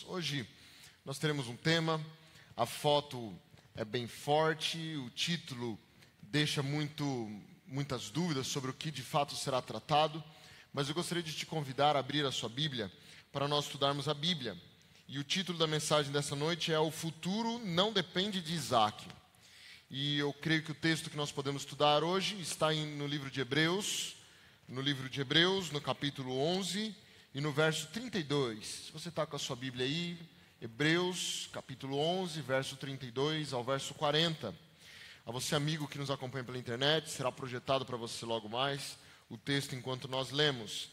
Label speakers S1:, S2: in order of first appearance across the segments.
S1: Hoje nós teremos um tema, a foto é bem forte, o título deixa muitas dúvidas sobre o que de fato será tratado, mas eu gostaria de te convidar a abrir a sua Bíblia para nós estudarmos a Bíblia. E o título da mensagem dessa noite é O Futuro Não Depende de Isaac. E eu creio que o texto que nós podemos estudar hoje está no livro de Hebreus, no capítulo 11 e no verso 32. Se você está com a sua Bíblia aí, Hebreus, capítulo 11, verso 32 ao verso 40. A você, amigo que nos acompanha pela internet, será projetado para você logo mais o texto enquanto nós lemos.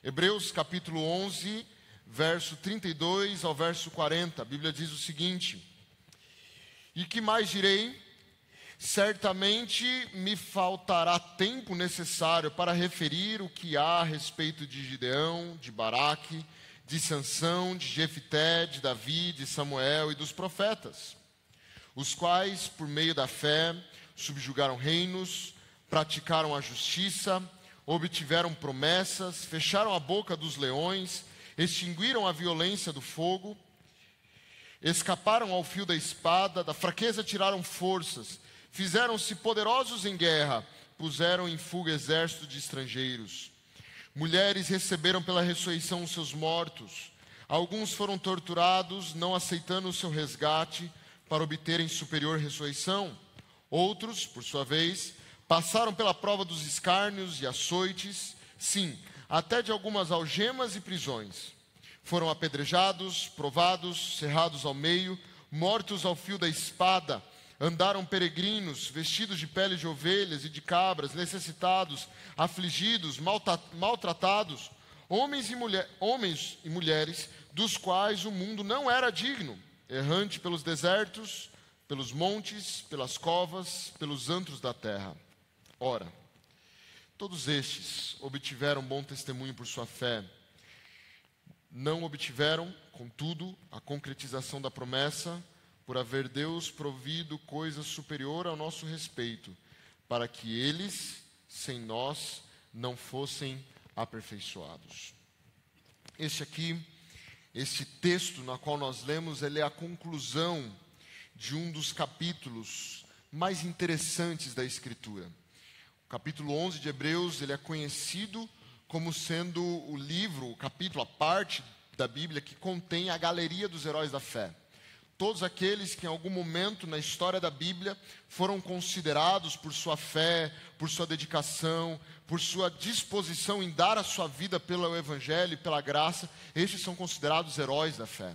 S1: Hebreus, capítulo 11, verso 32 ao verso 40. A Bíblia diz o seguinte: E que mais direi? Certamente me faltará tempo necessário para referir o que há a respeito de Gideão, de Baraque, de Sansão, de Jefité, de Davi, de Samuel e dos profetas, os quais, por meio da fé, subjugaram reinos, praticaram a justiça, obtiveram promessas, fecharam a boca dos leões, extinguiram a violência do fogo, escaparam ao fio da espada, da fraqueza tiraram forças, fizeram-se poderosos em guerra, puseram em fuga exércitos de estrangeiros. Mulheres receberam pela ressurreição os seus mortos. Alguns foram torturados, não aceitando o seu resgate, para obterem superior ressurreição. Outros, por sua vez, passaram pela prova dos escárnios e açoites, sim, até de algumas algemas e prisões. Foram apedrejados, provados, cerrados ao meio, mortos ao fio da espada. Andaram peregrinos, vestidos de pele de ovelhas e de cabras, necessitados, afligidos, maltratados, homens e mulheres, dos quais o mundo não era digno, errante pelos desertos, pelos montes, pelas covas, pelos antros da terra. Ora, todos estes obtiveram bom testemunho por sua fé. Não obtiveram, contudo, a concretização da promessa, por haver Deus provido coisa superior ao nosso respeito, para que eles, sem nós, não fossem aperfeiçoados. Este texto na qual nós lemos, ele é a conclusão de um dos capítulos mais interessantes da Escritura. O capítulo 11 de Hebreus, ele é conhecido como sendo o livro, o capítulo, a parte da Bíblia que contém a galeria dos heróis da fé. Todos aqueles que em algum momento na história da Bíblia foram considerados por sua fé, por sua dedicação, por sua disposição em dar a sua vida pelo Evangelho e pela graça, estes são considerados heróis da fé.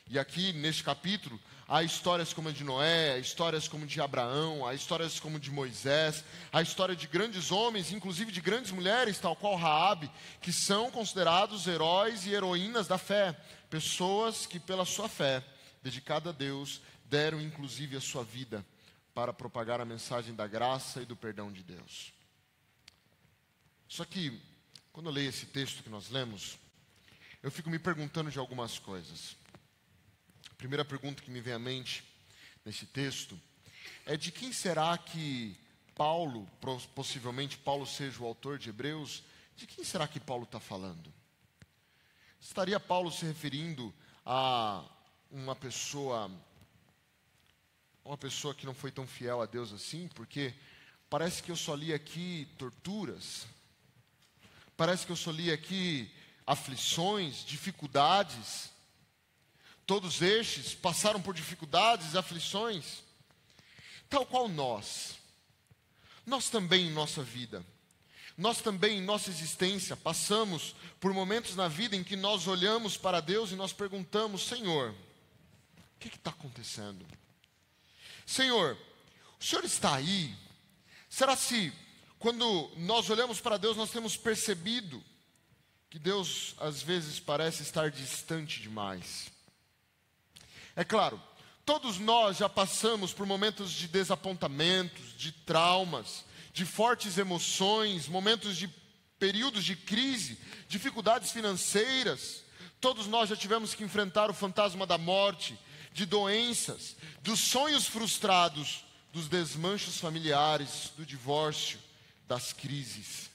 S1: E aqui neste capítulo há histórias como a de Noé, há histórias como a de Abraão, há histórias como a de Moisés, há história de grandes homens, inclusive de grandes mulheres, tal qual Raabe, que são considerados heróis e heroínas da fé, pessoas que pela sua fé dedicada a Deus, deram inclusive a sua vida para propagar a mensagem da graça e do perdão de Deus. Só que, quando eu leio esse texto que nós lemos, eu fico me perguntando de algumas coisas. A primeira pergunta que me vem à mente nesse texto é: de quem será que Paulo, possivelmente Paulo seja o autor de Hebreus, de quem será que Paulo está falando? Estaria Paulo se referindo a uma pessoa que não foi tão fiel a Deus assim? Porque parece que eu só li aqui torturas, parece que eu só li aqui aflições, dificuldades. Todos estes passaram por dificuldades, aflições, tal qual nós também em nossa vida, nós também em nossa existência passamos por momentos na vida em que nós olhamos para Deus e nós perguntamos: Senhor, o que está acontecendo? Senhor, o Senhor está aí? Será se quando nós olhamos para Deus nós temos percebido que Deus às vezes parece estar distante demais? É claro, todos nós já passamos por momentos de desapontamentos, de traumas, de fortes emoções, momentos de períodos de crise, dificuldades financeiras. Todos nós já tivemos que enfrentar o fantasma da morte, de doenças, dos sonhos frustrados, dos desmanchos familiares, do divórcio, das crises.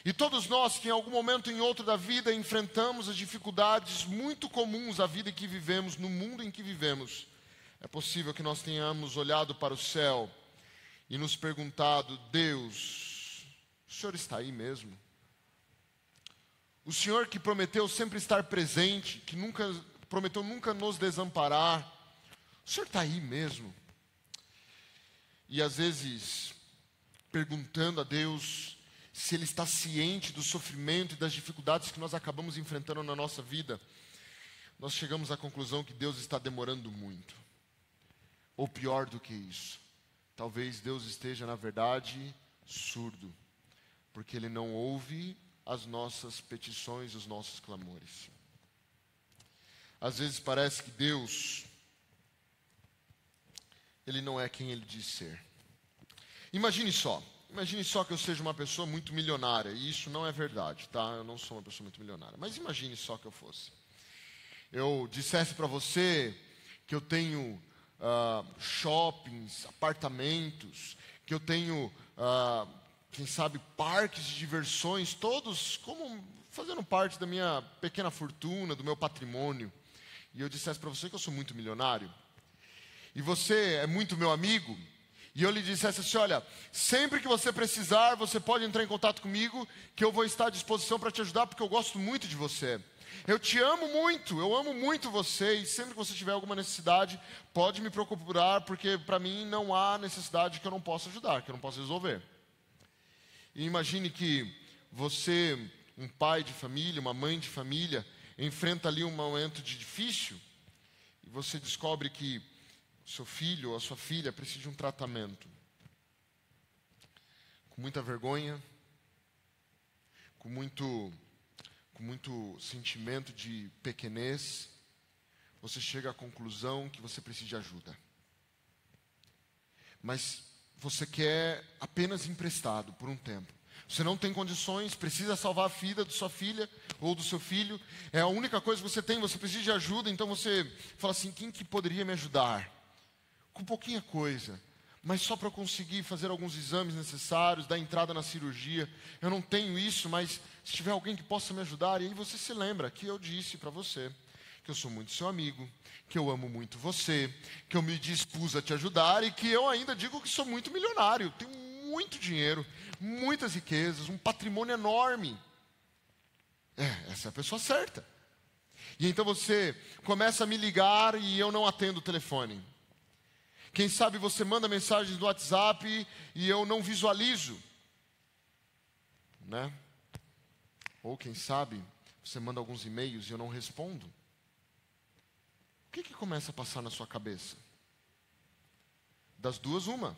S1: E todos nós que em algum momento ou em outro da vida enfrentamos as dificuldades muito comuns da vida em que vivemos, no mundo em que vivemos, é possível que nós tenhamos olhado para o céu e nos perguntado: Deus, o Senhor está aí mesmo? O Senhor que prometeu sempre estar presente, que prometeu nunca nos desamparar, o Senhor está aí mesmo? E às vezes, perguntando a Deus se Ele está ciente do sofrimento e das dificuldades que nós acabamos enfrentando na nossa vida, nós chegamos à conclusão que Deus está demorando muito. Ou pior do que isso, talvez Deus esteja, na verdade, surdo, porque Ele não ouve as nossas petições, os nossos clamores. Às vezes parece que Deus, Ele não é quem Ele diz ser. Imagine só que eu seja uma pessoa muito milionária, e isso não é verdade, tá? Eu não sou uma pessoa muito milionária, mas imagine só que eu fosse. Eu dissesse para você que eu tenho shoppings, apartamentos, que eu tenho, quem sabe, parques de diversões, todos como fazendo parte da minha pequena fortuna, do meu patrimônio. E eu dissesse para você que eu sou muito milionário, e você é muito meu amigo, e eu lhe dissesse assim: olha, sempre que você precisar, você pode entrar em contato comigo, que eu vou estar à disposição para te ajudar, porque eu gosto muito de você. Eu te amo muito, eu amo muito você, e sempre que você tiver alguma necessidade, pode me procurar, porque para mim não há necessidade que eu não possa ajudar, que eu não possa resolver. E imagine que você, um pai de família, uma mãe de família, enfrenta ali um momento difícil, e você descobre que o seu filho ou a sua filha precisa de um tratamento. Com muita vergonha, com muito sentimento de pequenez, você chega à conclusão que você precisa de ajuda. Mas você quer apenas emprestado por um tempo. Você não tem condições, precisa salvar a vida da sua filha ou do seu filho. É a única coisa que você tem, você precisa de ajuda. Então você fala assim: quem que poderia me ajudar? Com pouquinha coisa, mas só para eu conseguir fazer alguns exames necessários, dar entrada na cirurgia. Eu não tenho isso, mas se tiver alguém que possa me ajudar. E aí você se lembra que eu disse para você que eu sou muito seu amigo, que eu amo muito você, que eu me dispus a te ajudar e que eu ainda digo que sou muito milionário, tenho muito dinheiro, muitas riquezas, um patrimônio enorme. Essa é a pessoa certa. E então você começa a me ligar e eu não atendo o telefone. Quem sabe você manda mensagens no WhatsApp e eu não visualizo, né? Ou quem sabe você manda alguns e-mails e eu não respondo. O que começa a passar na sua cabeça? Das duas, uma.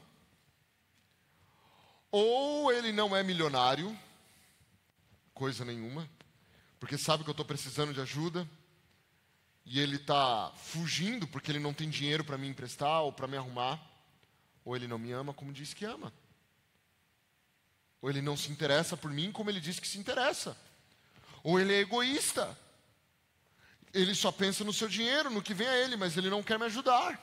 S1: Ou ele não é milionário, coisa nenhuma, porque sabe que eu estou precisando de ajuda, e ele está fugindo porque ele não tem dinheiro para me emprestar ou para me arrumar. Ou ele não me ama como diz que ama. Ou ele não se interessa por mim como ele diz que se interessa. Ou ele é egoísta. Ele só pensa no seu dinheiro, no que vem a ele, mas ele não quer me ajudar.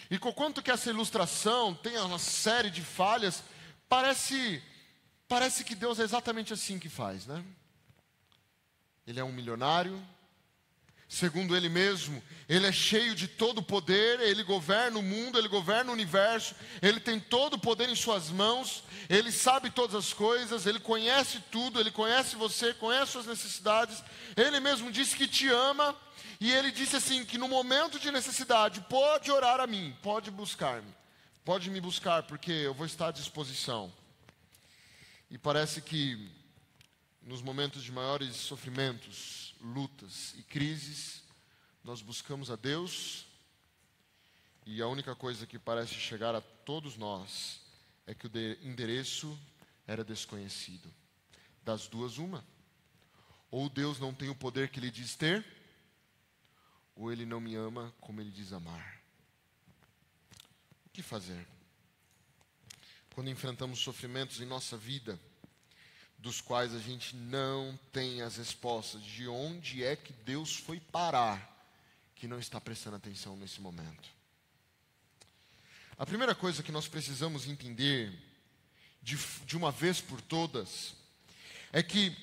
S1: E quanto que essa ilustração tem uma série de falhas, parece que Deus é exatamente assim que faz, né? Ele é um milionário. Segundo ele mesmo, ele é cheio de todo o poder, ele governa o mundo, ele governa o universo, ele tem todo o poder em suas mãos, ele sabe todas as coisas, ele conhece tudo, ele conhece você, conhece suas necessidades, ele mesmo disse que te ama, e ele disse assim, que no momento de necessidade, pode orar a mim, pode buscar-me, pode me buscar, porque eu vou estar à disposição. E parece que nos momentos de maiores sofrimentos, lutas e crises, nós buscamos a Deus, e a única coisa que parece chegar a todos nós é que o endereço era desconhecido. Das duas, uma. Ou Deus não tem o poder que Ele diz ter, ou Ele não me ama como Ele diz amar. O que fazer? Quando enfrentamos sofrimentos em nossa vida, dos quais a gente não tem as respostas de onde é que Deus foi parar, que não está prestando atenção nesse momento. A primeira coisa que nós precisamos entender de uma vez por todas, é que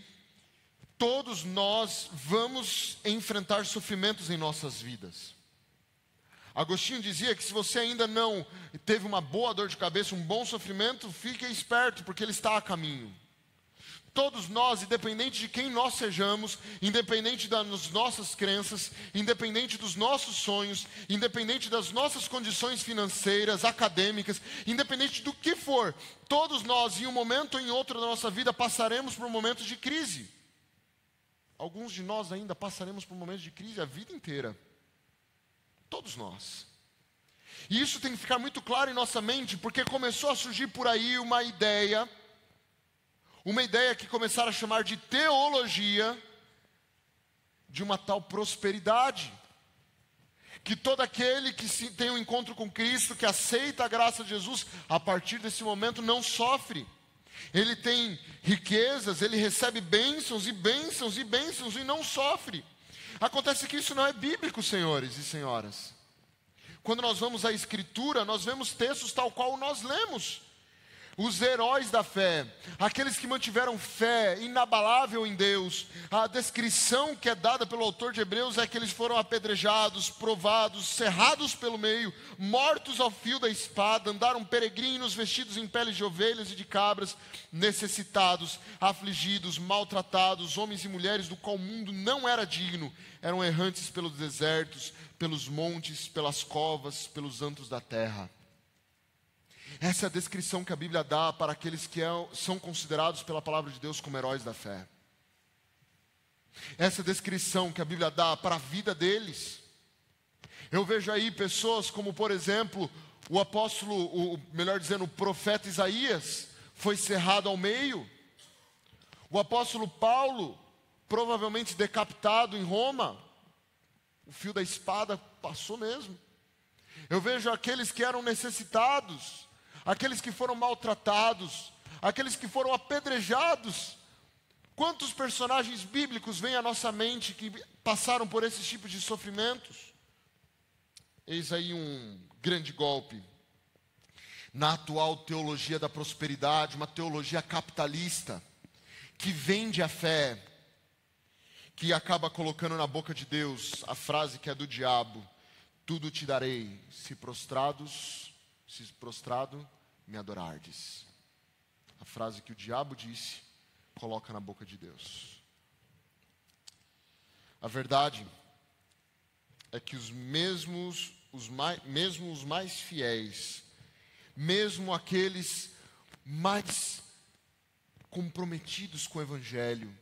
S1: todos nós vamos enfrentar sofrimentos em nossas vidas. Agostinho dizia que se você ainda não teve uma boa dor de cabeça, um bom sofrimento, fique esperto, porque ele está a caminho. Todos nós, independente de quem nós sejamos, independente das nossas crenças, independente dos nossos sonhos, independente das nossas condições financeiras, acadêmicas, independente do que for, todos nós, em um momento ou em outro da nossa vida, passaremos por momentos de crise. Alguns de nós ainda passaremos por momentos de crise a vida inteira. Todos nós. E isso tem que ficar muito claro em nossa mente, porque começou a surgir por aí uma ideia que começaram a chamar de teologia de uma tal prosperidade. Que todo aquele que tem um encontro com Cristo, que aceita a graça de Jesus, a partir desse momento não sofre. Ele tem riquezas, ele recebe bênçãos e bênçãos e bênçãos e não sofre. Acontece que isso não é bíblico, senhores e senhoras. Quando nós vamos à Escritura, nós vemos textos tal qual nós lemos. Os heróis da fé, aqueles que mantiveram fé inabalável em Deus. A descrição que é dada pelo autor de Hebreus é que eles foram apedrejados, provados, cerrados pelo meio, mortos ao fio da espada, andaram peregrinos vestidos em peles de ovelhas e de cabras, necessitados, afligidos, maltratados, homens e mulheres do qual o mundo não era digno, eram errantes pelos desertos, pelos montes, pelas covas, pelos antros da terra. Essa é a descrição que a Bíblia dá para aqueles que são considerados pela palavra de Deus como heróis da fé. Essa é a descrição que a Bíblia dá para a vida deles. Eu vejo aí pessoas como, por exemplo, o profeta Isaías foi cerrado ao meio. O apóstolo Paulo, provavelmente decapitado em Roma. O fio da espada passou mesmo. Eu vejo aqueles que eram necessitados, aqueles que foram maltratados, aqueles que foram apedrejados. Quantos personagens bíblicos vêm à nossa mente que passaram por esses tipos de sofrimentos? Eis aí um grande golpe na atual teologia da prosperidade, uma teologia capitalista, que vende a fé, que acaba colocando na boca de Deus a frase que é do diabo: tudo te darei, se prostrado me adorardes. A frase que o diabo disse, coloca na boca de Deus. A verdade é que mesmo os mais fiéis, mesmo aqueles mais comprometidos com o Evangelho,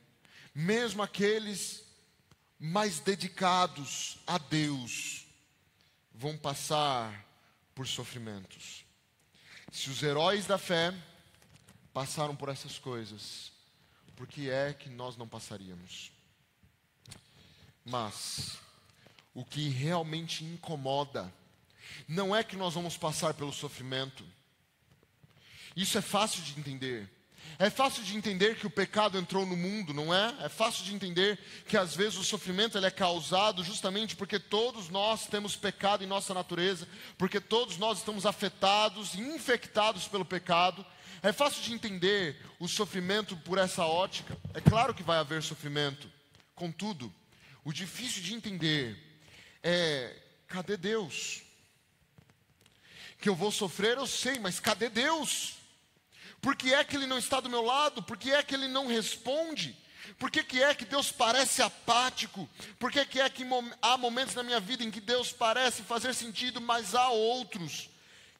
S1: mesmo aqueles mais dedicados a Deus, vão passar por sofrimentos. Se os heróis da fé passaram por essas coisas, por que é que nós não passaríamos? Mas o que realmente incomoda não é que nós vamos passar pelo sofrimento. Isso é fácil de entender. É fácil de entender que o pecado entrou no mundo, não é? É fácil de entender que às vezes o sofrimento ele é causado justamente porque todos nós temos pecado em nossa natureza, porque todos nós estamos afetados e infectados pelo pecado. É fácil de entender o sofrimento por essa ótica. É claro que vai haver sofrimento. Contudo, o difícil de entender é: cadê Deus? Que eu vou sofrer, eu sei, mas cadê Deus? Por que é que Ele não está do meu lado? Por que é que Ele não responde? Por que é que Deus parece apático? Por que é que há momentos na minha vida em que Deus parece fazer sentido, mas há outros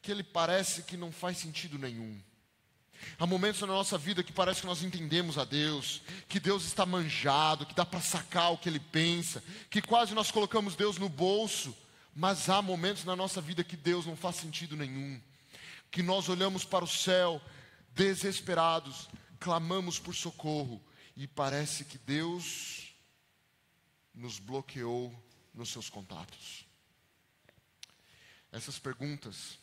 S1: que Ele parece que não faz sentido nenhum? Há momentos na nossa vida que parece que nós entendemos a Deus, que Deus está manjado, que dá para sacar o que Ele pensa, que quase nós colocamos Deus no bolso, mas há momentos na nossa vida que Deus não faz sentido nenhum, que nós olhamos para o céu desesperados, clamamos por socorro e parece que Deus nos bloqueou nos seus contatos. Essas perguntas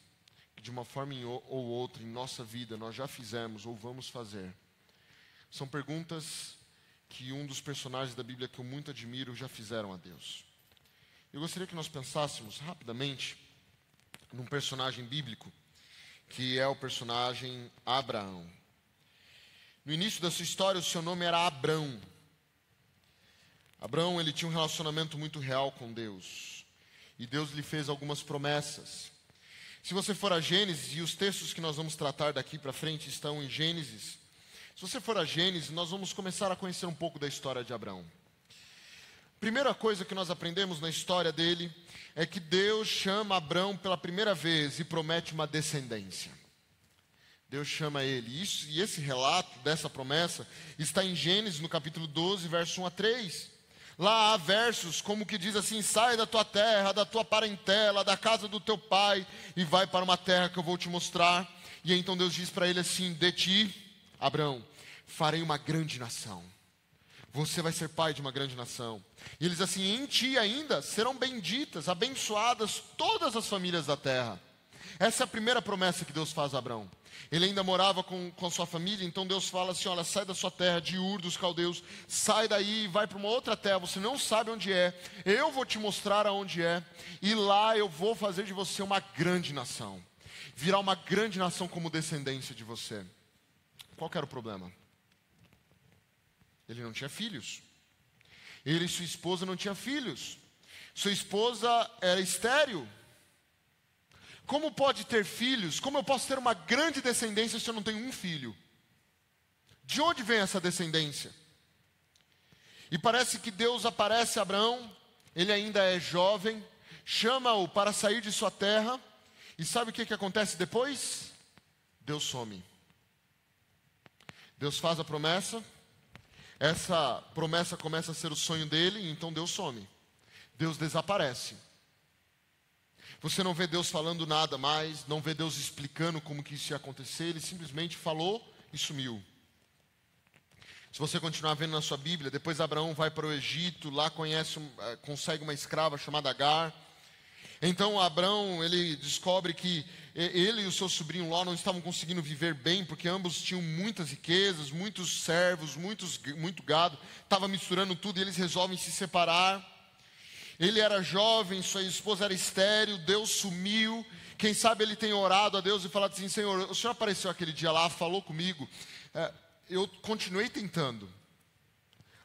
S1: que de uma forma ou outra em nossa vida nós já fizemos ou vamos fazer, são perguntas que um dos personagens da Bíblia que eu muito admiro já fizeram a Deus. Eu gostaria que nós pensássemos rapidamente num personagem bíblico que é o personagem Abraão. No início da sua história, o seu nome era Abrão. Abrão, ele tinha um relacionamento muito real com Deus. E Deus lhe fez algumas promessas. Se você for a Gênesis, e os textos que nós vamos tratar daqui para frente estão em Gênesis. Se você for a Gênesis, nós vamos começar a conhecer um pouco da história de Abrão. Primeira coisa que nós aprendemos na história dele é que Deus chama Abrão pela primeira vez e promete uma descendência. Deus chama ele. E esse relato dessa promessa está em Gênesis, no capítulo 12, verso 1 a 3. Lá há versos como que diz assim: sai da tua terra, da tua parentela, da casa do teu pai e vai para uma terra que eu vou te mostrar. E então Deus diz para ele assim: de ti, Abrão, farei uma grande nação. Você vai ser pai de uma grande nação. E eles assim: em ti ainda serão benditas, abençoadas todas as famílias da terra. Essa é a primeira promessa que Deus faz a Abrão. Ele ainda morava com sua família, então Deus fala assim: olha, sai da sua terra, de Ur dos caldeus, sai daí e vai para uma outra terra, você não sabe onde é, eu vou te mostrar aonde é, e lá eu vou fazer de você uma grande nação, virar uma grande nação como descendência de você. Qual que era o problema? Ele não tinha filhos. Ele e sua esposa não tinham filhos. Sua esposa era estéril. Como pode ter filhos? Como eu posso ter uma grande descendência se eu não tenho um filho? De onde vem essa descendência? E parece que Deus aparece a Abraão, ele ainda é jovem, chama-o para sair de sua terra, e sabe o que acontece depois? Deus some. Deus faz a promessa, essa promessa começa a ser o sonho dele, e então Deus some. Deus desaparece. Você não vê Deus falando nada mais, não vê Deus explicando como que isso ia acontecer, ele simplesmente falou e sumiu. Se você continuar vendo na sua Bíblia, depois Abraão vai para o Egito, lá consegue uma escrava chamada Agar. Então Abraão, ele descobre que ele e o seu sobrinho Ló não estavam conseguindo viver bem, porque ambos tinham muitas riquezas, muitos servos, muito gado, estava misturando tudo e eles resolvem se separar. Ele era jovem, sua esposa era estéril, Deus sumiu. Quem sabe ele tem orado a Deus e falado assim: Senhor, o Senhor apareceu aquele dia lá, falou comigo, eu continuei tentando,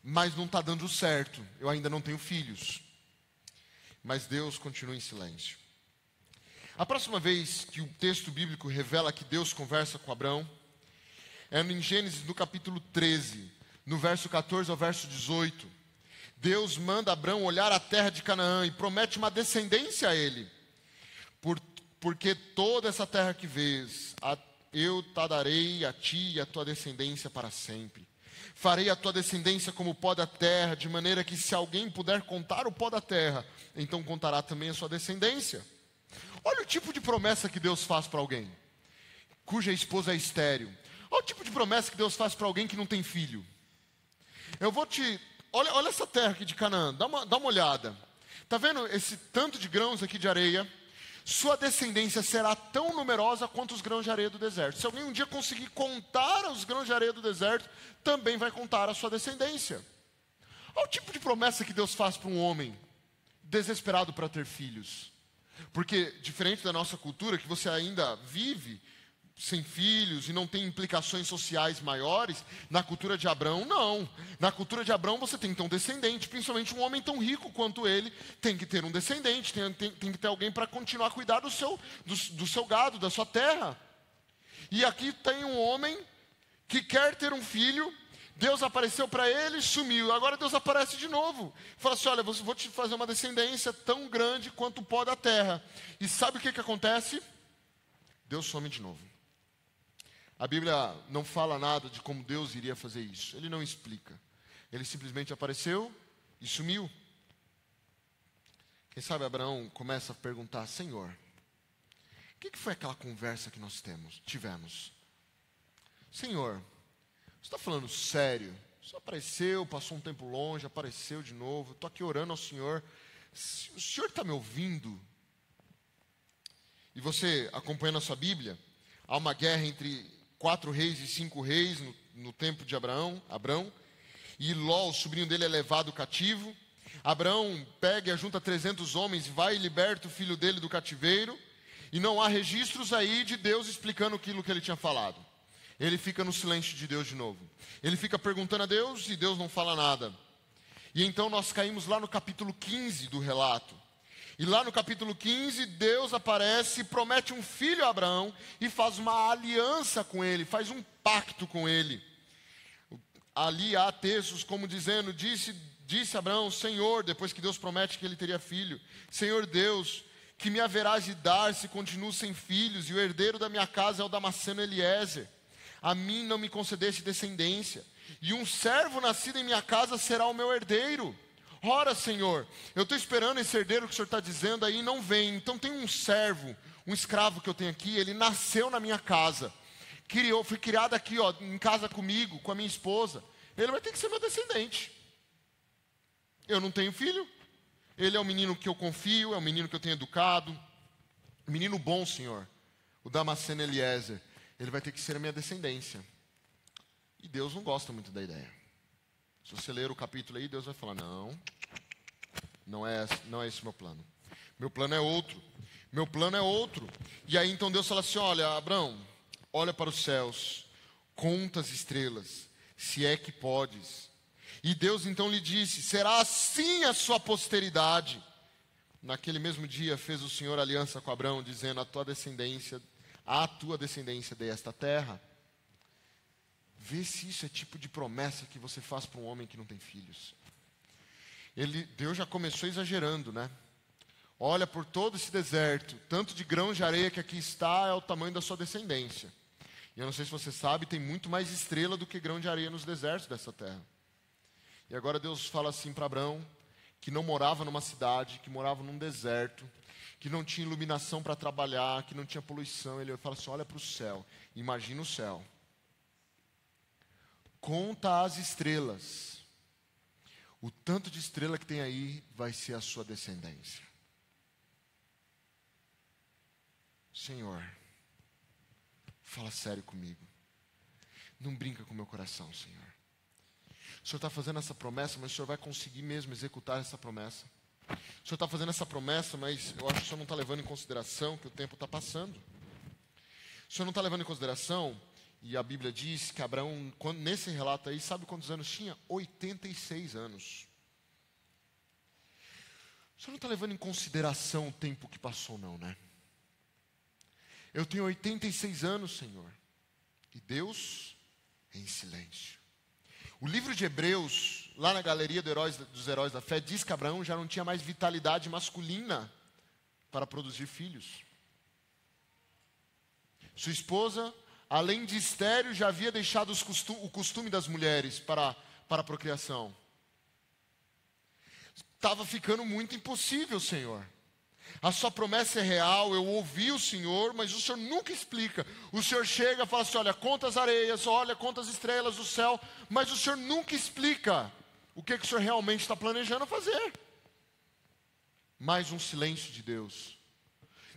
S1: mas não está dando certo, eu ainda não tenho filhos. Mas Deus continua em silêncio. A próxima vez que o texto bíblico revela que Deus conversa com Abrão é em Gênesis, no capítulo 13, no verso 14 ao verso 18. Deus manda Abrão olhar a terra de Canaã e promete uma descendência a ele. Porque toda essa terra que vês, eu te darei a ti e a tua descendência para sempre. Farei a tua descendência como o pó da terra, de maneira que se alguém puder contar o pó da terra, então contará também a sua descendência. Olha o tipo de promessa que Deus faz para alguém cuja esposa é estéril. Olha o tipo de promessa que Deus faz para alguém que não tem filho. Olha essa terra aqui de Canaã, dá uma olhada. Está vendo esse tanto de grãos aqui de areia? Sua descendência será tão numerosa quanto os grãos de areia do deserto. Se alguém um dia conseguir contar os grãos de areia do deserto, também vai contar a sua descendência. Olha o tipo de promessa que Deus faz para um homem desesperado para ter filhos. Porque, diferente da nossa cultura, que você ainda vive sem filhos e não tem implicações sociais maiores, na cultura de Abrão, não. Na cultura de Abrão você tem que ter um descendente, principalmente um homem tão rico quanto ele, tem que ter um descendente, tem que ter alguém para continuar a cuidar do seu gado, da sua terra. E aqui tem um homem que quer ter um filho, Deus apareceu para ele e sumiu, agora Deus aparece de novo, fala assim: olha, vou te fazer uma descendência tão grande quanto o pó da terra. E sabe o que acontece? Deus some de novo. A Bíblia não fala nada de como Deus iria fazer isso. Ele não explica. Ele simplesmente apareceu e sumiu. Quem sabe Abraão começa a perguntar: Senhor, o que foi aquela conversa que nós tivemos? Senhor, você está falando sério? Você apareceu, passou um tempo longe, apareceu de novo. Estou aqui orando ao Senhor. O Senhor está me ouvindo? E você, acompanhando a sua Bíblia, há uma guerra entre 4 reis e 5 reis no tempo de Abrão, e Ló, o sobrinho dele, é levado cativo. Abrão pega e ajunta 300 homens, vai e liberta o filho dele do cativeiro, e não há registros aí de Deus explicando aquilo que ele tinha falado. ele fica no silêncio de Deus de novo. Ele fica perguntando a Deus e Deus não fala nada. E então nós caímos lá no capítulo 15 do relato. E lá no capítulo 15, Deus aparece e promete um filho a Abraão e faz uma aliança com ele, faz um pacto com ele. Ali há textos como dizendo, disse Abraão, Senhor, depois que Deus promete que ele teria filho, Senhor Deus, que me haverás de dar se continuo sem filhos, e o herdeiro da minha casa é o Damasceno Eliezer. A mim não me concedeste descendência, e um servo nascido em minha casa será o meu herdeiro. Ora, Senhor, eu estou esperando esse herdeiro que o Senhor está dizendo aí, não vem. Então tem um servo, um escravo que eu tenho aqui, ele nasceu na minha casa. Fui criado aqui, em casa comigo, com a minha esposa. Ele vai ter que ser meu descendente. Eu não tenho filho. Ele é o menino que eu confio, é o menino que eu tenho educado. Menino bom, Senhor. O Damasceno Eliezer. Ele vai ter que ser a minha descendência. E Deus não gosta muito da ideia. Se você ler o capítulo aí, Deus vai falar, não é esse o meu plano. Meu plano é outro. Meu plano é outro. E aí então Deus fala assim, olha, Abraão, olha para os céus, conta as estrelas, se é que podes. E Deus então lhe disse, será assim a sua posteridade. Naquele mesmo dia fez o Senhor aliança com Abraão, dizendo, a tua descendência dei esta terra. Vê se isso é tipo de promessa que você faz para um homem que não tem filhos. Deus já começou exagerando, né? Olha por todo esse deserto, tanto de grão de areia que aqui está é o tamanho da sua descendência. E eu não sei se você sabe, tem muito mais estrela do que grão de areia nos desertos dessa terra. E agora Deus fala assim para Abraão, que não morava numa cidade, que morava num deserto, que não tinha iluminação para trabalhar, que não tinha poluição. Ele fala assim, olha para o céu, imagina o céu. Conta as estrelas. O tanto de estrela que tem aí vai ser a sua descendência. Senhor, fala sério comigo. Não brinca com o meu coração, Senhor. O Senhor está fazendo essa promessa, mas o Senhor vai conseguir mesmo executar essa promessa. O Senhor está fazendo essa promessa, mas eu acho que o Senhor não está levando em consideração que o tempo está passando. O Senhor não está levando em consideração, e a Bíblia diz que Abraão, nesse relato aí, sabe quantos anos tinha? 86 anos. O Senhor não está levando em consideração o tempo que passou, não, né? Eu tenho 86 anos, Senhor. E Deus em silêncio. O livro de Hebreus, lá na galeria dos heróis da fé, diz que Abraão já não tinha mais vitalidade masculina para produzir filhos. Sua esposa, além de estéril, já havia deixado o costume das mulheres para a procriação. Estava ficando muito impossível, Senhor. A sua promessa é real, eu ouvi o Senhor, mas o Senhor nunca explica. O Senhor chega e fala assim, olha, conta as areias, olha, conta as estrelas do céu, mas o Senhor nunca explica o que o Senhor realmente está planejando fazer. Mais um silêncio de Deus.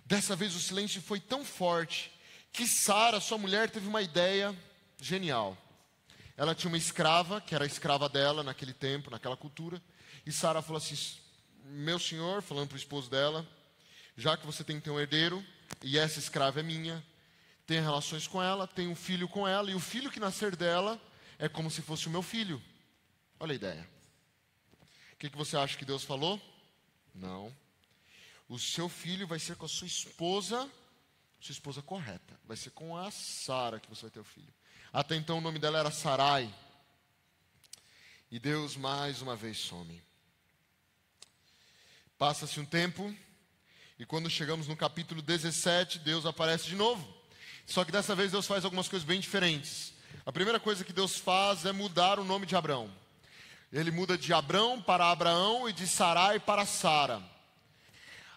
S1: Dessa vez o silêncio foi tão forte que Sara, sua mulher, teve uma ideia genial. Ela tinha uma escrava, que era a escrava dela naquele tempo, naquela cultura, e Sara falou assim, meu senhor, falando para o esposo dela, já que você tem que ter um herdeiro, e essa escrava é minha, tenha relações com ela, tenha um filho com ela, e o filho que nascer dela é como se fosse o meu filho. Olha a ideia. O que você acha que Deus falou? Não. O seu filho vai ser com a sua esposa correta. Vai ser com a Sara que você vai ter o filho. Até então o nome dela era Sarai. E Deus mais uma vez some. Passa-se um tempo, e quando chegamos no capítulo 17, Deus aparece de novo. Só que dessa vez Deus faz algumas coisas bem diferentes. A primeira coisa que Deus faz é mudar o nome de Abrão. Ele muda de Abrão para Abraão e de Sarai para Sara.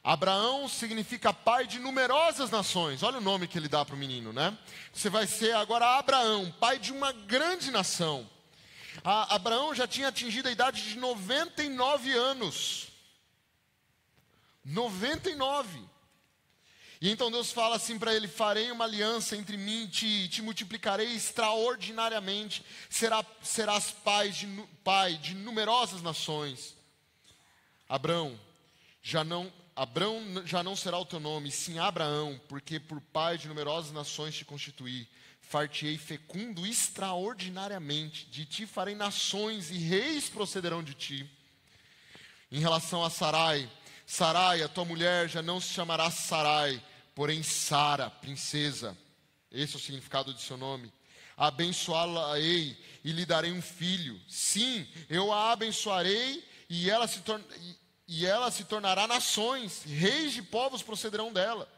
S1: Abraão significa pai de numerosas nações. Olha o nome que ele dá para o menino, né? Você vai ser agora Abraão, pai de uma grande nação. Abraão já tinha atingido a idade de 99 anos. 99. E então Deus fala assim para ele, farei uma aliança entre mim e ti, te multiplicarei extraordinariamente, serás pai de numerosas nações. Abrão já não será o teu nome, sim Abraão, porque por pai de numerosas nações te constituí. far-te-ei fecundo extraordinariamente, de ti farei nações e reis procederão de ti. Em relação a Sarai, Sarai, a tua mulher, já não se chamará Sarai, porém Sara, princesa. Esse é o significado de seu nome. Abençoá-la-ei e lhe darei um filho. Sim, eu a abençoarei e ela se tornará nações, reis de povos procederão dela.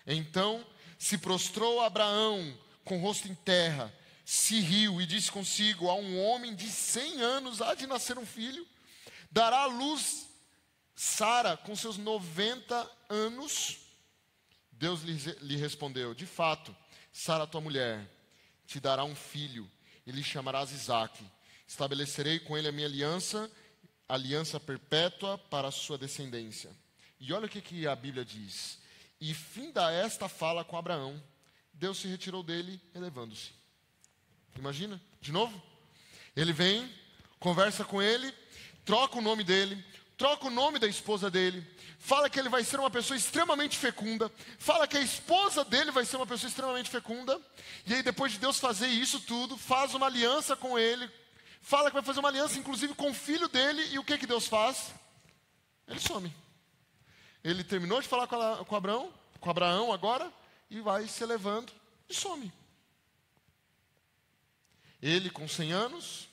S1: Então se prostrou Abraão com o rosto em terra, se riu e disse consigo: a um homem de 100 anos há de nascer um filho, dará à luz Sara com seus 90 anos. Deus lhe respondeu: de fato, Sara, tua mulher, te dará um filho, e lhe chamarás Isaque. Estabelecerei com ele a minha aliança perpétua para a sua descendência. E olha o que a Bíblia diz: e finda esta fala com Abraão, Deus se retirou dele, elevando-se. Imagina, de novo, ele vem, conversa com ele, troca o nome dele, troca o nome da esposa dele, fala que ele vai ser uma pessoa extremamente fecunda, fala que a esposa dele vai ser uma pessoa extremamente fecunda, e aí depois de Deus fazer isso tudo, faz uma aliança com ele, fala que vai fazer uma aliança inclusive com o filho dele, e o que Deus faz? Ele some. Ele terminou de falar com Abraão agora, e vai se elevando e some. Ele com 100 anos,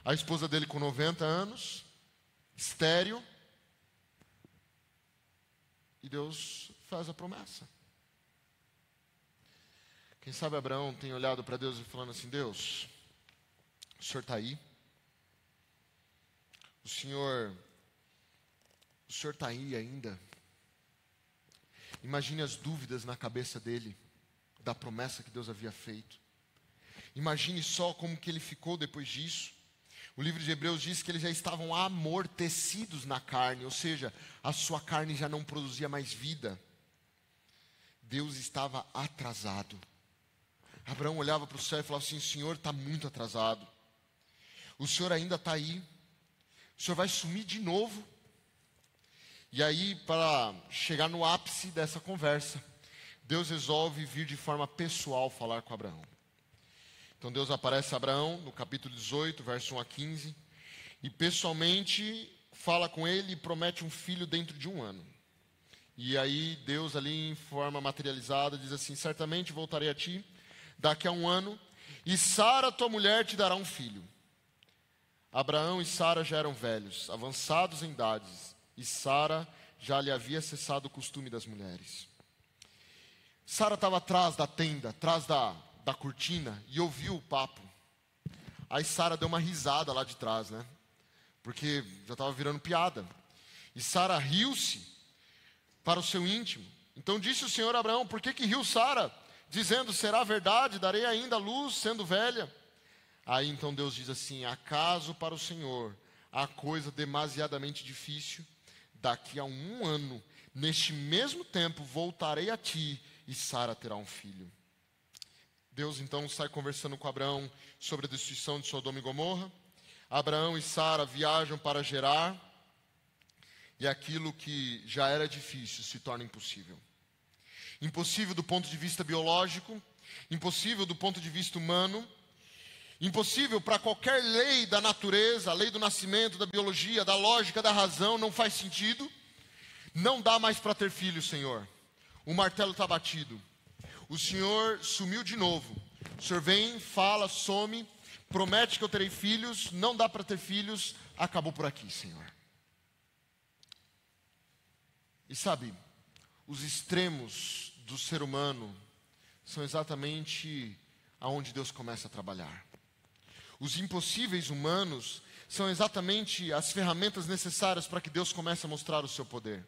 S1: a esposa dele com 90 anos, estéril, e Deus faz a promessa. Quem sabe Abraão tem olhado para Deus e falando assim: Deus, o Senhor está aí? O Senhor está aí ainda? Imagine as dúvidas na cabeça dele, da promessa que Deus havia feito. Imagine só como que ele ficou depois disso. O livro de Hebreus diz que eles já estavam amortecidos na carne, ou seja, a sua carne já não produzia mais vida. Deus estava atrasado. Abraão olhava para o céu e falava assim: o Senhor está muito atrasado. O Senhor ainda está aí. O Senhor vai sumir de novo. E aí, para chegar no ápice dessa conversa, Deus resolve vir de forma pessoal falar com Abraão. Então Deus aparece a Abraão no capítulo 18, verso 1 a 15, e pessoalmente fala com ele e promete um filho dentro de 1 ano. E aí Deus ali em forma materializada diz assim: certamente voltarei a ti daqui a 1 ano, e Sara, tua mulher, te dará um filho. Abraão e Sara já eram velhos, avançados em idades, e Sara já lhe havia cessado o costume das mulheres. Sara estava atrás da tenda, atrás da cortina, e ouviu o papo. Aí Sara deu uma risada lá de trás, né? Porque já estava virando piada. E Sara riu-se para o seu íntimo. Então disse o Senhor a Abraão: por que riu Sara? Dizendo: será verdade, darei ainda a luz, sendo velha. Aí então Deus diz assim: acaso para o Senhor há coisa demasiadamente difícil? Daqui a 1 ano, neste mesmo tempo, voltarei a ti, e Sara terá um filho. Deus então sai conversando com Abraão sobre a destruição de Sodoma e Gomorra. Abraão e Sara viajam para Gerar, e aquilo que já era difícil se torna impossível. Impossível do ponto de vista biológico, impossível do ponto de vista humano, impossível para qualquer lei da natureza, a lei do nascimento, da biologia, da lógica, da razão, não faz sentido. Não dá mais para ter filho, Senhor. O martelo está batido. O Senhor sumiu de novo. O Senhor vem, fala, some, promete que eu terei filhos, não dá para ter filhos, acabou por aqui, Senhor. E sabe, os extremos do ser humano são exatamente aonde Deus começa a trabalhar. Os impossíveis humanos são exatamente as ferramentas necessárias para que Deus comece a mostrar o seu poder.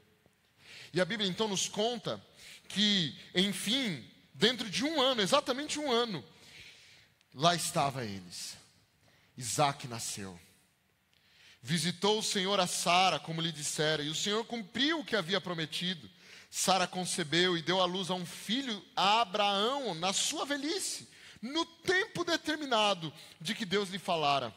S1: E a Bíblia então nos conta que, enfim, dentro de 1 ano, exatamente 1 ano, lá estava eles. Isaque nasceu. Visitou o Senhor a Sara, como lhe dissera, e o Senhor cumpriu o que havia prometido. Sara concebeu e deu à luz a um filho a Abraão, na sua velhice, no tempo determinado de que Deus lhe falara.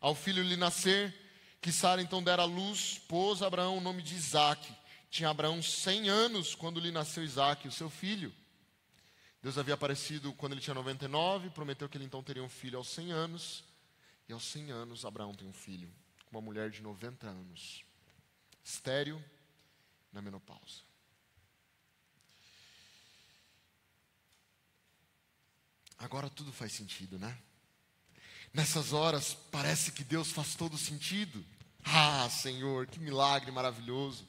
S1: Ao filho lhe nascer, que Sara então dera à luz, pôs a Abraão o nome de Isaque. Tinha Abraão 100 anos quando lhe nasceu Isaque, o seu filho. Deus havia aparecido quando ele tinha 99, prometeu que ele então teria um filho aos 100 anos. E aos 100 anos, Abraão tem um filho, com uma mulher de 90 anos, estéril, na menopausa. Agora tudo faz sentido, né? Nessas horas, parece que Deus faz todo sentido. Ah, Senhor, que milagre maravilhoso.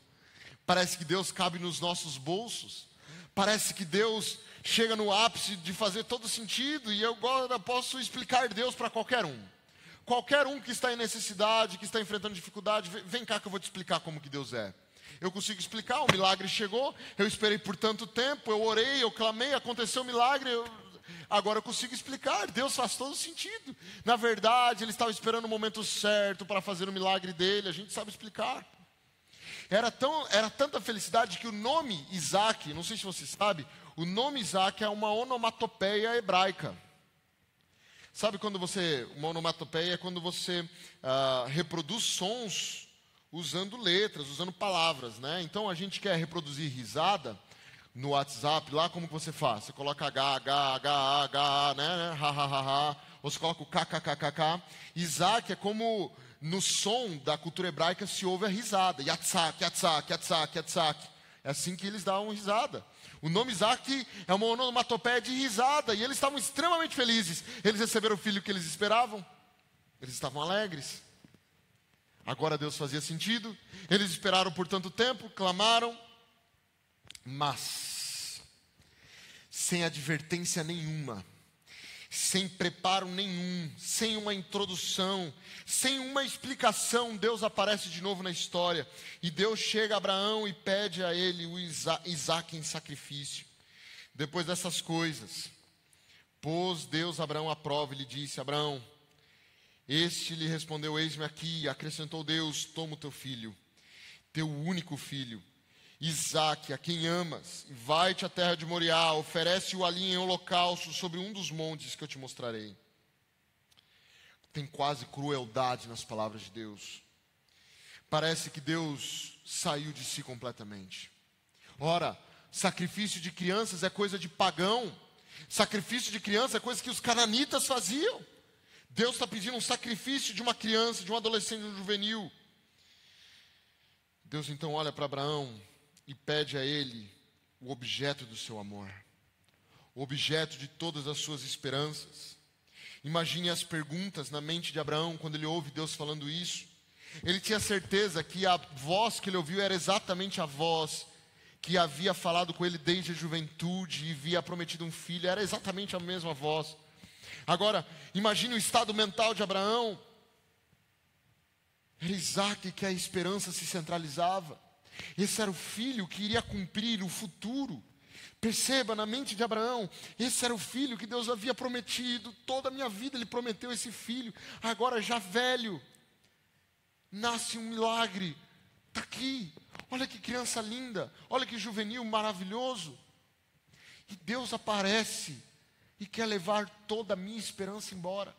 S1: Parece que Deus cabe nos nossos bolsos. Parece que Deus chega no ápice de fazer todo sentido. E eu agora posso explicar Deus para qualquer um. Qualquer um que está em necessidade, que está enfrentando dificuldade, vem cá que eu vou te explicar como que Deus é. Eu consigo explicar, o milagre chegou, eu esperei por tanto tempo, eu orei, eu clamei, aconteceu o milagre, agora eu consigo explicar, Deus faz todo sentido. Na verdade, Ele estava esperando o momento certo para fazer o milagre dele, a gente sabe explicar. Era tanta felicidade que o nome Isaac, não sei se você sabe, o nome Isaac é uma onomatopeia hebraica. Sabe uma onomatopeia é quando você reproduz sons usando letras, usando palavras, né? Então a gente quer reproduzir risada no WhatsApp, lá como que você faz? Você coloca H, H, H, H, né? Ha, ha, ha, ha. Ou você coloca o K, K, K, K, K. Isaac é como no som da cultura hebraica se ouve a risada. Yatzak, Yatzak, Yatzak, Yatzak. É assim que eles davam risada. O nome Isaac é uma onomatopeia de risada. E eles estavam extremamente felizes. Eles receberam o filho que eles esperavam. Eles estavam alegres. Agora Deus fazia sentido. Eles esperaram por tanto tempo, clamaram. Mas, sem advertência nenhuma, sem preparo nenhum, sem uma introdução, sem uma explicação, Deus aparece de novo na história. E Deus chega a Abraão e pede a ele o Isaac em sacrifício. Depois dessas coisas, pôs Deus Abraão à prova e lhe disse: Abraão, este lhe respondeu: eis-me aqui. E acrescentou Deus: toma o teu filho, teu único filho, Isaque, a quem amas, e vai-te à terra de Moriá, oferece-o ali em holocausto sobre um dos montes que eu te mostrarei. Tem quase crueldade nas palavras de Deus. Parece que Deus saiu de si completamente. Ora, sacrifício de crianças é coisa de pagão. Sacrifício de criança é coisa que os cananitas faziam. Deus está pedindo um sacrifício de uma criança, de um adolescente, de um juvenil. Deus então olha para Abraão e pede a ele o objeto do seu amor, o objeto de todas as suas esperanças. Imagine as perguntas na mente de Abraão quando ele ouve Deus falando isso. Ele tinha certeza que a voz que ele ouviu era exatamente a voz que havia falado com ele desde a juventude e havia prometido um filho, era exatamente a mesma voz. Agora, imagine o estado mental de Abraão. Era Isaac que a esperança se centralizava. Esse era o filho que iria cumprir o futuro. Perceba, na mente de Abraão, esse era o filho que Deus havia prometido. Toda a minha vida Ele prometeu esse filho. Agora já velho, nasce um milagre. Está aqui, olha que criança linda, olha que juvenil maravilhoso. E Deus aparece e quer levar toda a minha esperança embora.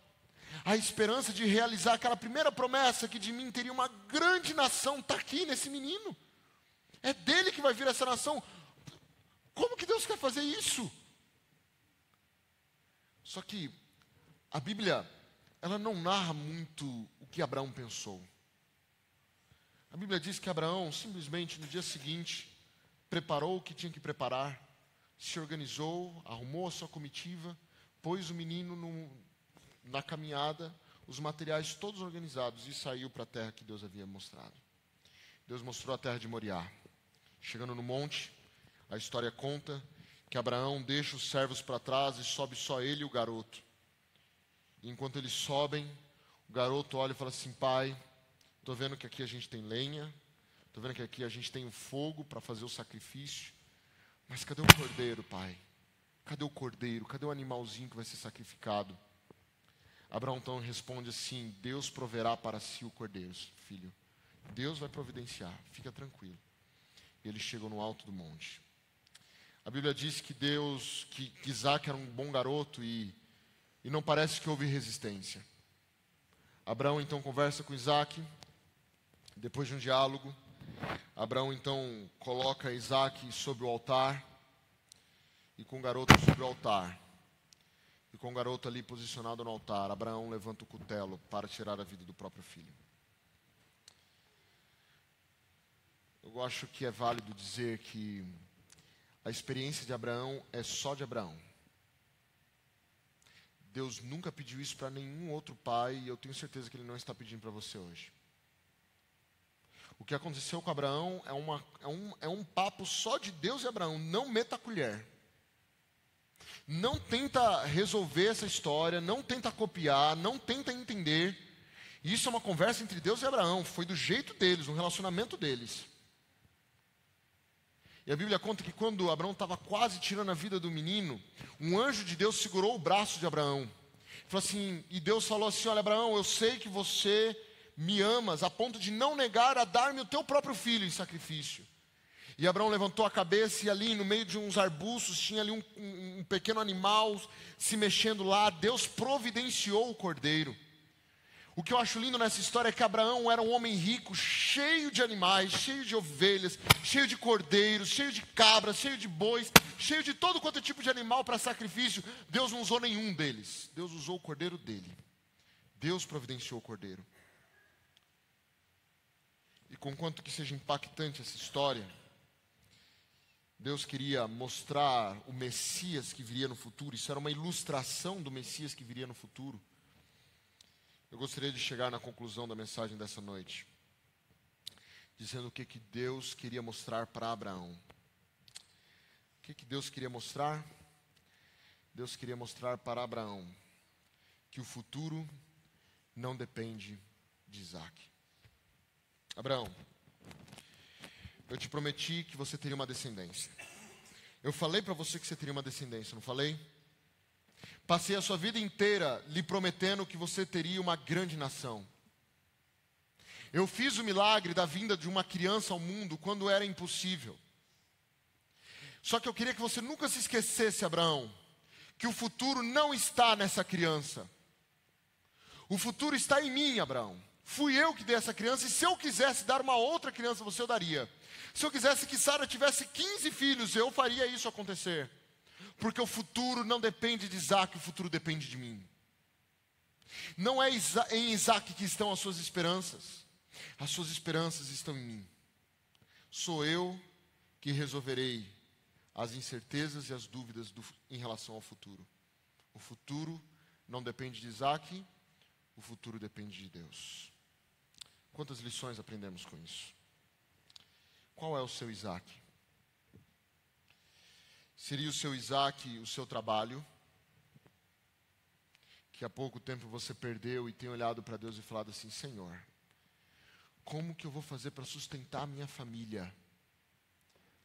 S1: A esperança de realizar aquela primeira promessa, que de mim teria uma grande nação, está aqui nesse menino. É dele que vai vir essa nação. Como que Deus quer fazer isso? Só que a Bíblia, ela não narra muito o que Abraão pensou. A Bíblia diz que Abraão, simplesmente no dia seguinte, preparou o que tinha que preparar, se organizou, arrumou a sua comitiva, pôs o menino na caminhada, os materiais todos organizados, e saiu para a terra que Deus havia mostrado. Deus mostrou a terra de Moriá. Chegando no monte, a história conta que Abraão deixa os servos para trás e sobe só ele e o garoto. E enquanto eles sobem, o garoto olha e fala assim: pai, estou vendo que aqui a gente tem lenha, estou vendo que aqui a gente tem o fogo para fazer o sacrifício, mas cadê o cordeiro, pai? Cadê o cordeiro? Cadê o animalzinho que vai ser sacrificado? Abraão então responde assim: Deus proverá para si o cordeiro, filho. Deus vai providenciar, fica tranquilo. E eles chegam no alto do monte. A Bíblia diz que que Isaac era um bom garoto e não parece que houve resistência. Abraão então conversa com Isaac. Depois de um diálogo, Abraão então coloca Isaac sobre o altar. e com o garoto sobre o altar. E com o garoto ali posicionado no altar, Abraão levanta o cutelo para tirar a vida do próprio filho. Eu acho que é válido dizer que a experiência de Abraão é só de Abraão. Deus nunca pediu isso para nenhum outro pai e eu tenho certeza que Ele não está pedindo para você hoje. O que aconteceu com Abraão é um papo só de Deus e Abraão. Não meta a colher. Não tenta resolver essa história, não tenta copiar, não tenta entender. Isso é uma conversa entre Deus e Abraão. Foi do jeito deles, no relacionamento deles. E a Bíblia conta que quando Abraão estava quase tirando a vida do menino, um anjo de Deus segurou o braço de Abraão. Falou assim, e Deus falou assim, olha Abraão, eu sei que você me amas a ponto de não negar a dar-me o teu próprio filho em sacrifício. E Abraão levantou a cabeça e ali no meio de uns arbustos tinha ali um pequeno animal se mexendo lá. Deus providenciou o cordeiro. O que eu acho lindo nessa história é que Abraão era um homem rico, cheio de animais, cheio de ovelhas, cheio de cordeiros, cheio de cabras, cheio de bois, cheio de todo quanto é tipo de animal para sacrifício. Deus não usou nenhum deles. Deus usou o cordeiro dele. Deus providenciou o cordeiro. E conquanto que seja impactante essa história, Deus queria mostrar o Messias que viria no futuro. Isso era uma ilustração do Messias que viria no futuro. Eu gostaria de chegar na conclusão da mensagem dessa noite, dizendo o que Deus queria mostrar para Abraão. O que Deus queria mostrar? Deus queria mostrar para Abraão que o futuro não depende de Isaac. Abraão, eu te prometi que você teria uma descendência. Eu falei para você que você teria uma descendência, não falei? Passei a sua vida inteira lhe prometendo que você teria uma grande nação. Eu fiz o milagre da vinda de uma criança ao mundo quando era impossível. Só que eu queria que você nunca se esquecesse, Abraão, que o futuro não está nessa criança. O futuro está em mim, Abraão. Fui eu que dei essa criança e se eu quisesse dar uma outra criança, você eu daria. Se eu quisesse que Sara tivesse 15 filhos, eu faria isso acontecer. Porque o futuro não depende de Isaac, o futuro depende de mim. Não é em Isaac que estão as suas esperanças. As suas esperanças estão em mim. Sou eu que resolverei as incertezas e as dúvidas em relação ao futuro. O futuro não depende de Isaac, o futuro depende de Deus. Quantas lições aprendemos com isso? Qual é o seu Isaac? Seria o seu Isaac o seu trabalho, que há pouco tempo você perdeu e tem olhado para Deus e falado assim, Senhor, como que eu vou fazer para sustentar a minha família?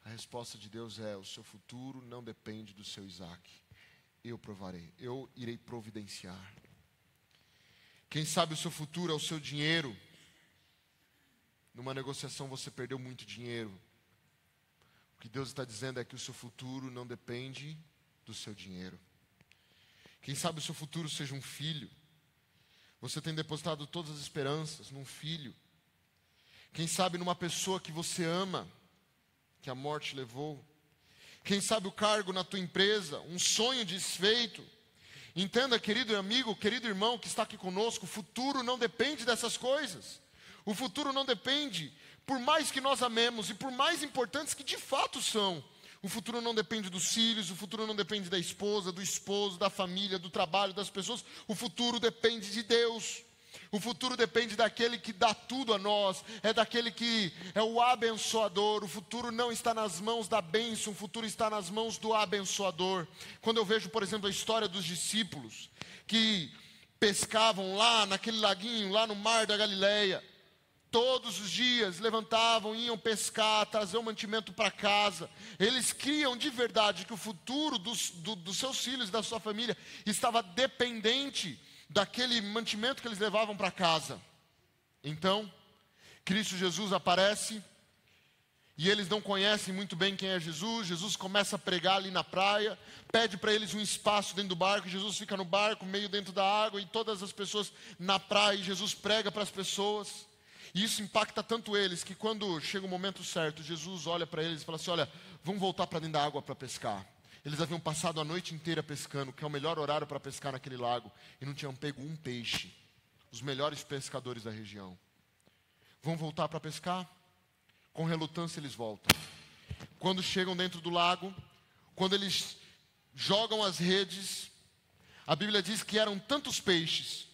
S1: A resposta de Deus é, o seu futuro não depende do seu Isaac. Eu provarei, eu irei providenciar. Quem sabe o seu futuro é o seu dinheiro. Numa negociação você perdeu muito dinheiro. O que Deus está dizendo é que o seu futuro não depende do seu dinheiro. Quem sabe o seu futuro seja um filho. Você tem depositado todas as esperanças num filho. Quem sabe numa pessoa que você ama, que a morte levou. Quem sabe o cargo na tua empresa, um sonho desfeito. Entenda, querido amigo, querido irmão que está aqui conosco, o futuro não depende dessas coisas. O futuro não depende, por mais que nós amemos e por mais importantes que de fato são. O futuro não depende dos filhos, o futuro não depende da esposa, do esposo, da família, do trabalho, das pessoas. O futuro depende de Deus. O futuro depende daquele que dá tudo a nós, é daquele que é o abençoador. O futuro não está nas mãos da bênção, o futuro está nas mãos do abençoador. Quando eu vejo, por exemplo, a história dos discípulos que pescavam lá naquele laguinho, lá no mar da Galileia, todos os dias levantavam, iam pescar, trazer o mantimento para casa. Eles criam de verdade que o futuro dos seus filhos e da sua família estava dependente daquele mantimento que eles levavam para casa. Então, Cristo Jesus aparece e eles não conhecem muito bem quem é Jesus. Jesus começa a pregar ali na praia, pede para eles um espaço dentro do barco. Jesus fica no barco, meio dentro da água, e todas as pessoas na praia, e Jesus prega para as pessoas. E isso impacta tanto eles, que quando chega o momento certo, Jesus olha para eles e fala assim, olha, vamos voltar para dentro da água para pescar. Eles haviam passado a noite inteira pescando, que é o melhor horário para pescar naquele lago, e não tinham pego um peixe. Os melhores pescadores da região. Vão voltar para pescar? Com relutância eles voltam. Quando chegam dentro do lago, quando eles jogam as redes, a Bíblia diz que eram tantos peixes,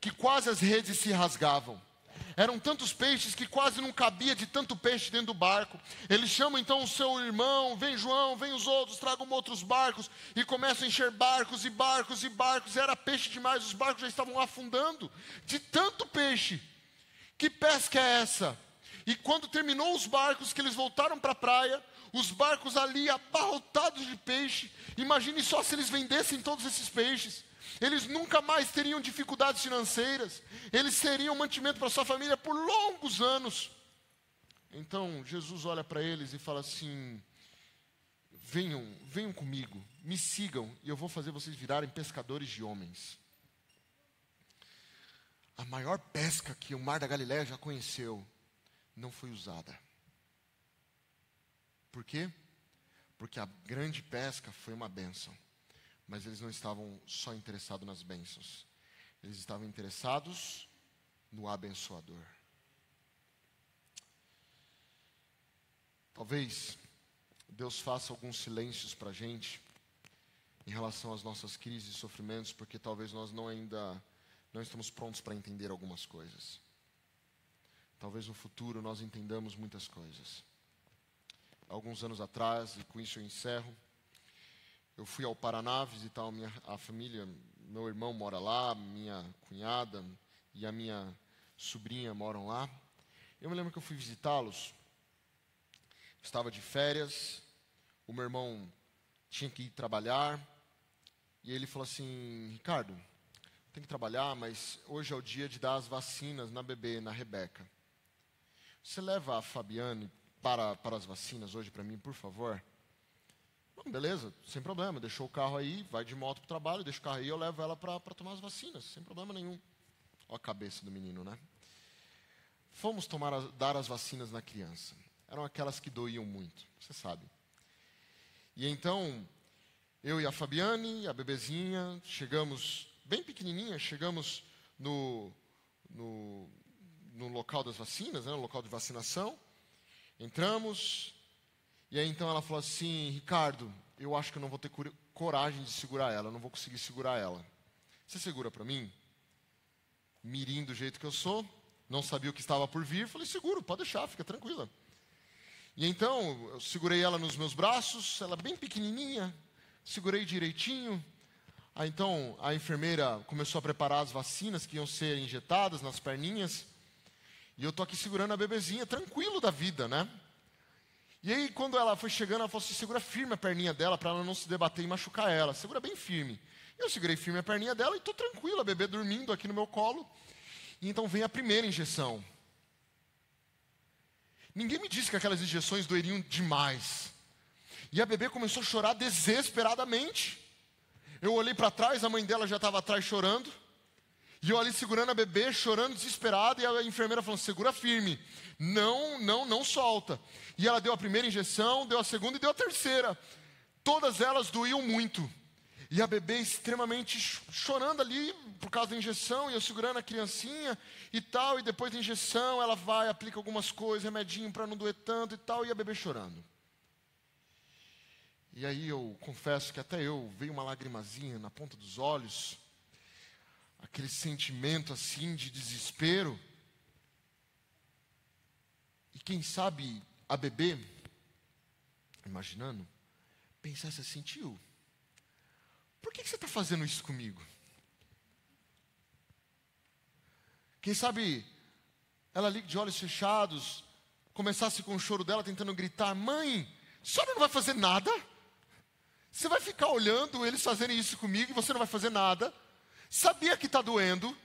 S1: que quase as redes se rasgavam. Eram tantos peixes que quase não cabia de tanto peixe dentro do barco. Eles chamam então o seu irmão, vem João, vem os outros, tragam outros barcos. E começam a encher barcos e barcos e barcos. Era peixe demais, os barcos já estavam afundando de tanto peixe. Que pesca é essa? E quando terminou os barcos, que eles voltaram para a praia, os barcos ali abarrotados de peixe. Imagine só se eles vendessem todos esses peixes. Eles nunca mais teriam dificuldades financeiras. Eles seriam mantimento para sua família por longos anos. Então Jesus olha para eles e fala assim: venham comigo, me sigam e eu vou fazer vocês virarem pescadores de homens. A maior pesca que o Mar da Galileia já conheceu não foi usada. Por quê? Porque a grande pesca foi uma bênção. Mas eles não estavam só interessados nas bênçãos. Eles estavam interessados no abençoador. Talvez Deus faça alguns silêncios para a gente em relação às nossas crises e sofrimentos, porque talvez nós ainda não estamos prontos para entender algumas coisas. Talvez no futuro nós entendamos muitas coisas. Alguns anos atrás, e com isso eu encerro, eu fui ao Paraná visitar a família. Meu irmão mora lá, minha cunhada e a minha sobrinha moram lá. Eu me lembro que eu fui visitá-los. Estava de férias, o meu irmão tinha que ir trabalhar. E ele falou assim: Ricardo, tem que trabalhar, mas hoje é o dia de dar as vacinas na bebê, na Rebeca. Você leva a Fabiane para as vacinas hoje para mim, por favor? Bom, beleza, sem problema. Deixou o carro aí, vai de moto para o trabalho, deixa o carro aí, eu levo ela para tomar as vacinas, sem problema nenhum. Olha a cabeça do menino, né? Fomos dar as vacinas na criança. Eram aquelas que doíam muito, você sabe. E então, eu e a Fabiane, a bebezinha, chegamos, bem pequenininha, chegamos no local das vacinas, né, no local de vacinação. Entramos, e aí então ela falou assim: Ricardo, eu acho que eu não vou ter coragem de segurar ela, eu não vou conseguir segurar ela. Você segura para mim? Mirim do jeito que eu sou, não sabia o que estava por vir, falei: seguro, pode deixar, fica tranquila. E então, eu segurei ela nos meus braços, ela bem pequenininha, segurei direitinho. Aí então, a enfermeira começou a preparar as vacinas que iam ser injetadas nas perninhas. E eu tô aqui segurando a bebezinha, tranquilo da vida, né? E aí, quando ela foi chegando, ela falou assim: segura firme a perninha dela para ela não se debater e machucar ela. Segura bem firme. Eu segurei firme a perninha dela e tô tranquilo, a bebê dormindo aqui no meu colo. E então vem a primeira injeção. Ninguém me disse que aquelas injeções doeriam demais. E a bebê começou a chorar desesperadamente. Eu olhei para trás, a mãe dela já estava atrás chorando. E eu ali segurando a bebê, chorando, desesperada. E a enfermeira falando: segura firme. Não solta. E ela deu a primeira injeção, deu a segunda e deu a terceira. Todas elas doíam muito. E a bebê extremamente chorando ali por causa da injeção, e eu segurando a criancinha e tal, e depois da injeção ela vai, aplica algumas coisas, remedinho para não doer tanto e tal, e a bebê chorando. E aí eu confesso que até eu, veio uma lagrimazinha na ponta dos olhos, aquele sentimento assim de desespero. E quem sabe a bebê, imaginando, pensasse assim: tio, por que você está fazendo isso comigo? Quem sabe ela ali de olhos fechados, começasse com o choro dela tentando gritar: mãe, a senhora não vai fazer nada? Você vai ficar olhando eles fazerem isso comigo e você não vai fazer nada? Sabia que está doendo?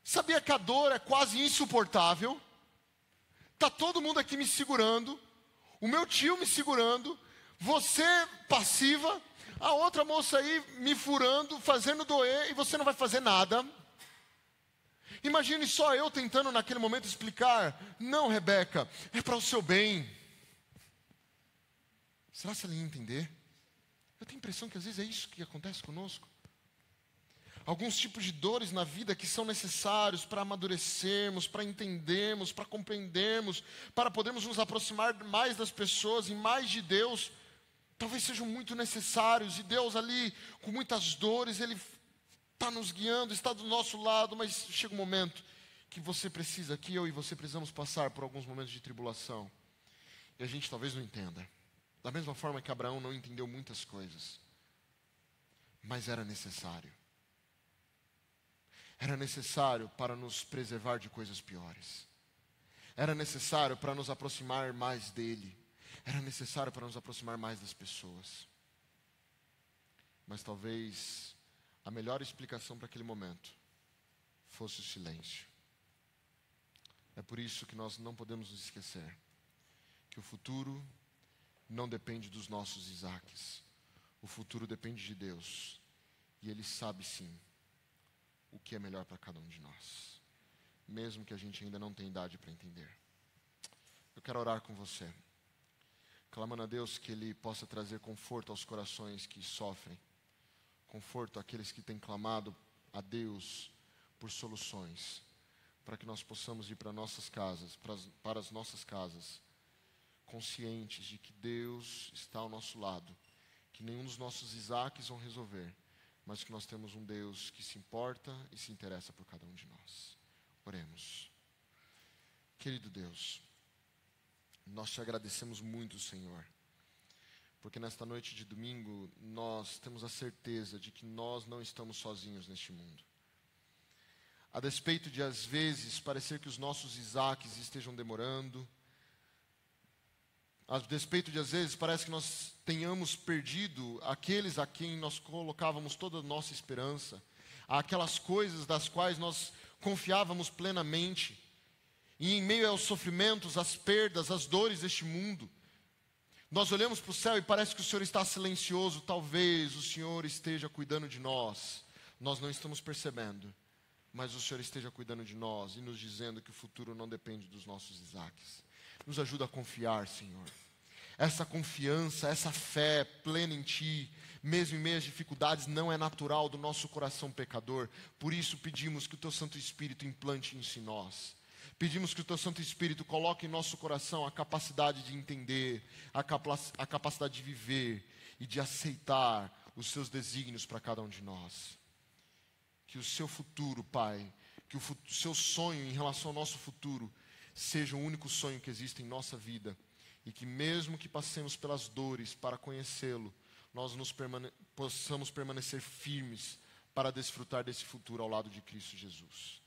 S1: Sabia que a dor é quase insuportável? Está todo mundo aqui me segurando, o meu tio me segurando, você passiva, a outra moça aí me furando, fazendo doer, e você não vai fazer nada. Imagine só eu tentando naquele momento explicar: não, Rebeca, é para o seu bem. Será que ela ia entender? Eu tenho a impressão que às vezes é isso que acontece conosco. Alguns tipos de dores na vida que são necessários para amadurecermos, para entendermos, para compreendermos, para podermos nos aproximar mais das pessoas e mais de Deus, talvez sejam muito necessários. E Deus ali, com muitas dores, Ele está nos guiando, está do nosso lado, mas chega um momento que você precisa, que eu e você precisamos passar por alguns momentos de tribulação. E a gente talvez não entenda. Da mesma forma que Abraão não entendeu muitas coisas. Mas era necessário. Era necessário para nos preservar de coisas piores. Era necessário para nos aproximar mais dele. Era necessário para nos aproximar mais das pessoas. Mas talvez a melhor explicação para aquele momento fosse o silêncio. É por isso que nós não podemos nos esquecer que o futuro não depende dos nossos Isaques. O futuro depende de Deus. E Ele sabe sim o que é melhor para cada um de nós, mesmo que a gente ainda não tenha idade para entender. Eu quero orar com você, clamando a Deus que Ele possa trazer conforto aos corações que sofrem, conforto àqueles que têm clamado a Deus por soluções, para que nós possamos ir para nossas casas, para as nossas casas, conscientes de que Deus está ao nosso lado, que nenhum dos nossos Isaques vão resolver, mas que nós temos um Deus que se importa e se interessa por cada um de nós. Oremos. Querido Deus, nós te agradecemos muito, Senhor, porque nesta noite de domingo nós temos a certeza de que nós não estamos sozinhos neste mundo. A despeito de, às vezes, parecer que os nossos Isaques estejam demorando, a despeito de, às vezes, parece que nós tenhamos perdido aqueles a quem nós colocávamos toda a nossa esperança, aquelas coisas das quais nós confiávamos plenamente, e em meio aos sofrimentos, às perdas, às dores deste mundo, nós olhamos para o céu e parece que o Senhor está silencioso. Talvez o Senhor esteja cuidando de nós, nós não estamos percebendo, mas o Senhor esteja cuidando de nós e nos dizendo que o futuro não depende dos nossos Isaques. Nos ajuda a confiar, Senhor. Essa confiança, essa fé plena em Ti, mesmo em meio às dificuldades, não é natural do nosso coração pecador. Por isso pedimos que o Teu Santo Espírito implante isso em nós. Pedimos que o Teu Santo Espírito coloque em nosso coração a capacidade de entender, a capacidade de viver e de aceitar os Seus desígnios para cada um de nós. Que o Seu futuro, Pai, que o Seu sonho em relação ao nosso futuro seja o único sonho que existe em nossa vida, e que mesmo que passemos pelas dores para conhecê-lo, nós possamos permanecer firmes para desfrutar desse futuro ao lado de Cristo Jesus.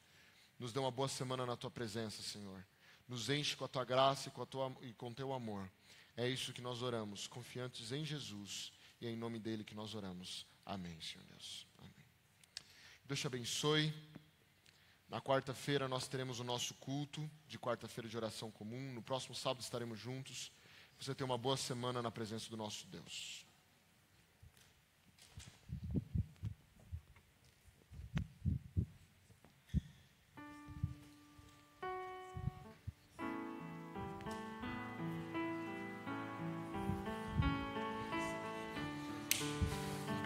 S1: Nos dê uma boa semana na Tua presença, Senhor. Nos enche com a Tua graça e com o Teu amor. É isso que nós oramos, confiantes em Jesus, e é em nome dEle que nós oramos. Amém, Senhor Deus. Amém. Deus te abençoe. Na quarta-feira nós teremos o nosso culto de quarta-feira de oração comum. No próximo sábado estaremos juntos. Você tenha uma boa semana na presença do nosso Deus.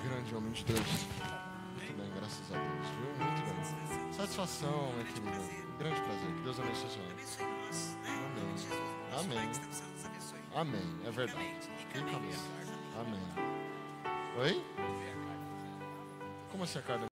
S1: Grande homem de Deus. Muito bem, graças a Deus. Viu? Muito bem. Satisfação, minha querida. Um grande prazer. Que Deus abençoe a senhora. Amém. Amém. Amém. É verdade. Amém. Oi? Como assim a carne?